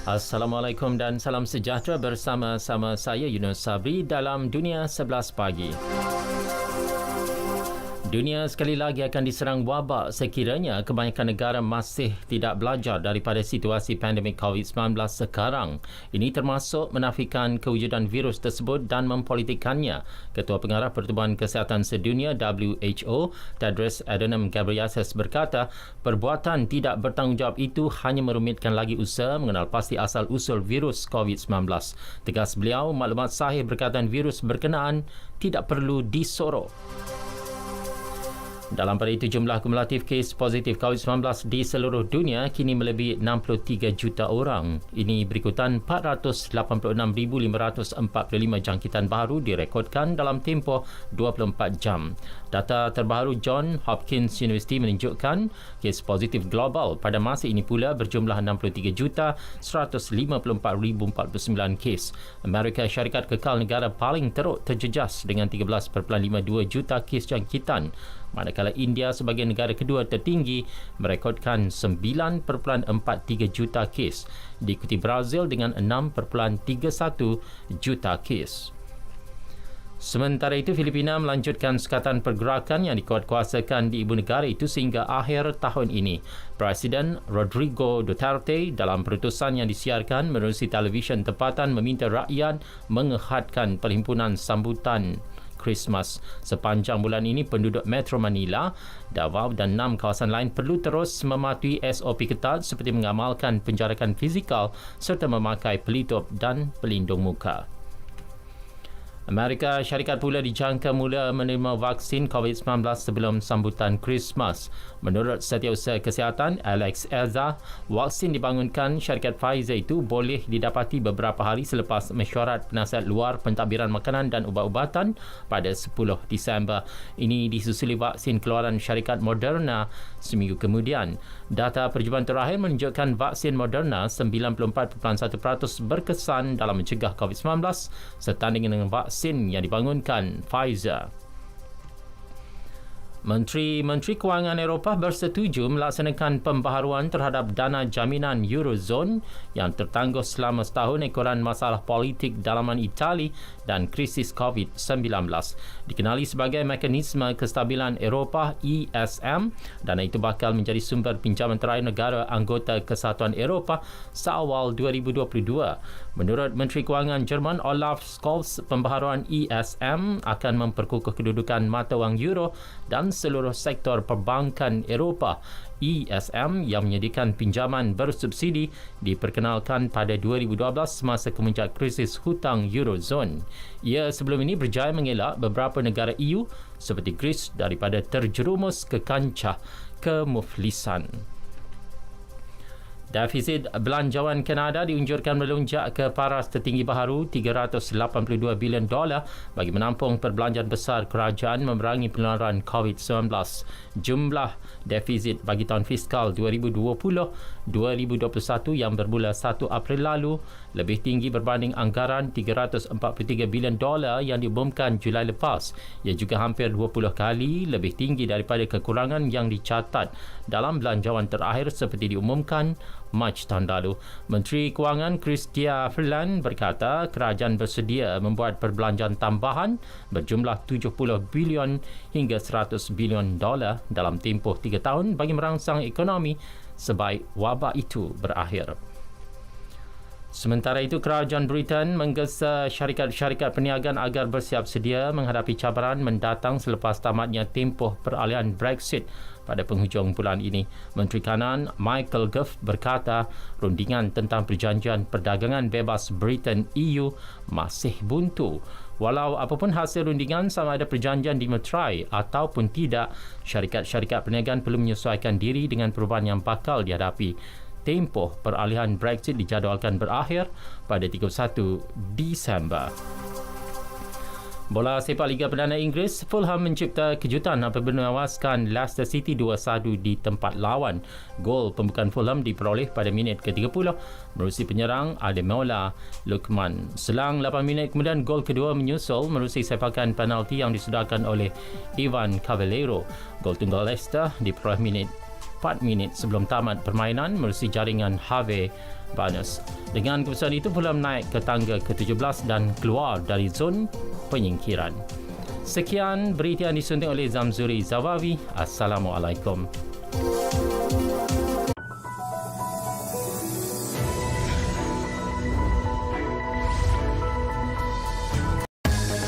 Assalamualaikum dan salam sejahtera bersama-sama saya Yunus Sabri dalam Dunia 11 Pagi. Dunia sekali lagi akan diserang wabak sekiranya kebanyakan negara masih tidak belajar daripada situasi pandemik COVID-19 sekarang. Ini termasuk menafikan kewujudan virus tersebut dan mempolitikkannya. Ketua Pengarah Pertubuhan Kesihatan Sedunia WHO, Tedros Adhanom Ghebreyesus berkata, perbuatan tidak bertanggungjawab itu hanya merumitkan lagi usaha mengenal pasti asal-usul virus COVID-19. Tegas beliau, maklumat sahih berkaitan virus berkenaan tidak perlu disorok. Dalam pada itu, jumlah kumulatif kes positif COVID-19 di seluruh dunia kini melebihi 63 juta orang. Ini berikutan 486,545 jangkitan baru direkodkan dalam tempoh 24 jam. Data terbaru John Hopkins University menunjukkan kes positif global pada masa ini pula berjumlah 63,154,049 kes. Amerika Syarikat kekal negara paling teruk terjejas dengan 13,52 juta kes jangkitan. Manakala India sebagai negara kedua tertinggi merekodkan 9.43 juta kes, diikuti Brazil dengan 6.31 juta kes. Sementara itu, Filipina melanjutkan sukatan pergerakan yang dikuatkuasakan di ibu negara itu sehingga akhir tahun ini. Presiden Rodrigo Duterte dalam perutusan yang disiarkan menerusi televisyen tempatan meminta rakyat mengehadkan perhimpunan sambutan Christmas. Sepanjang bulan ini, penduduk Metro Manila, Davao dan 6 kawasan lain perlu terus mematuhi SOP ketat seperti mengamalkan penjarakan fizikal serta memakai pelitup dan pelindung muka. Amerika Syarikat pula dijangka mula menerima vaksin COVID-19 sebelum sambutan Christmas. Menurut Setiausaha Kesihatan Alex Azar, vaksin dibangunkan syarikat Pfizer itu boleh didapati beberapa hari selepas mesyuarat penasihat luar pentadbiran makanan dan ubat-ubatan pada 10 Disember. Ini disusuli vaksin keluaran syarikat Moderna seminggu kemudian. Data percubaan terakhir menunjukkan vaksin Moderna 94.1% berkesan dalam mencegah COVID-19 setanding dengan vaksin yang dibangunkan Pfizer. Menteri Kewangan Eropah bersetuju melaksanakan pembaharuan terhadap dana jaminan Eurozone yang tertangguh selama setahun ekoran masalah politik dalaman Itali dan krisis COVID-19. Dikenali sebagai Mekanisme Kestabilan Eropah ESM, dana itu bakal menjadi sumber pinjaman terakhir negara anggota Kesatuan Eropah seawal 2022. Menurut Menteri Kewangan Jerman Olaf Scholz, pembaharuan ESM akan memperkukuh kedudukan mata wang euro dan seluruh sektor perbankan Eropah. ESM yang menyediakan pinjaman bersubsidi diperkenalkan pada 2012 semasa kemuncak krisis hutang Eurozone. Ia sebelum ini berjaya mengelak beberapa negara EU seperti Greece daripada terjerumus ke kancah kemuflisan. Defisit belanjawan Kanada diunjurkan melonjak ke paras tertinggi baharu $382 bilion bagi menampung perbelanjaan besar kerajaan memerangi penularan COVID-19. Jumlah defisit bagi tahun fiskal 2020-2021 yang bermula 1 April lalu lebih tinggi berbanding anggaran $343 bilion yang diumumkan Julai lepas. Ia juga hampir 20 kali lebih tinggi daripada kekurangan yang dicatat dalam belanjawan terakhir seperti diumumkan Mac tahun lalu. Menteri Kewangan Chrystia Freeland berkata kerajaan bersedia membuat perbelanjaan tambahan berjumlah 70 bilion hingga 100 bilion dolar dalam tempoh 3 tahun bagi merangsang ekonomi sebaik wabak itu berakhir. Sementara itu, kerajaan Britain menggesa syarikat-syarikat perniagaan agar bersiap sedia menghadapi cabaran mendatang selepas tamatnya tempoh peralihan Brexit pada penghujung bulan ini. Menteri Kanan Michael Gove berkata rundingan tentang perjanjian perdagangan bebas Britain EU masih buntu. Walau apapun hasil rundingan, sama ada perjanjian dimeterai ataupun tidak, syarikat-syarikat perniagaan perlu menyesuaikan diri dengan perubahan yang bakal dihadapi. Tempoh peralihan Brexit dijadualkan berakhir pada 31 Disember. Bola sepak Liga Perdana Inggeris, Fulham mencipta kejutan apabila menewaskan Leicester City 2-1 di tempat lawan. Gol pembukaan Fulham diperoleh pada minit ke-30 menerusi penyerang Ademola Lookman. Selang 8 minit kemudian, gol kedua menyusul menerusi sepakan penalti yang disudarkan oleh Ivan Cavaleiro. Gol tunggal Leicester diperoleh minit 4 minit sebelum tamat permainan melalui jaringan Harvey Barnes. Dengan keputusan itu, Fulham naik ke tangga ke-17 dan keluar dari zon penyingkiran. Sekian berita yang disunting oleh Zamzuri Zawawi. Assalamualaikum.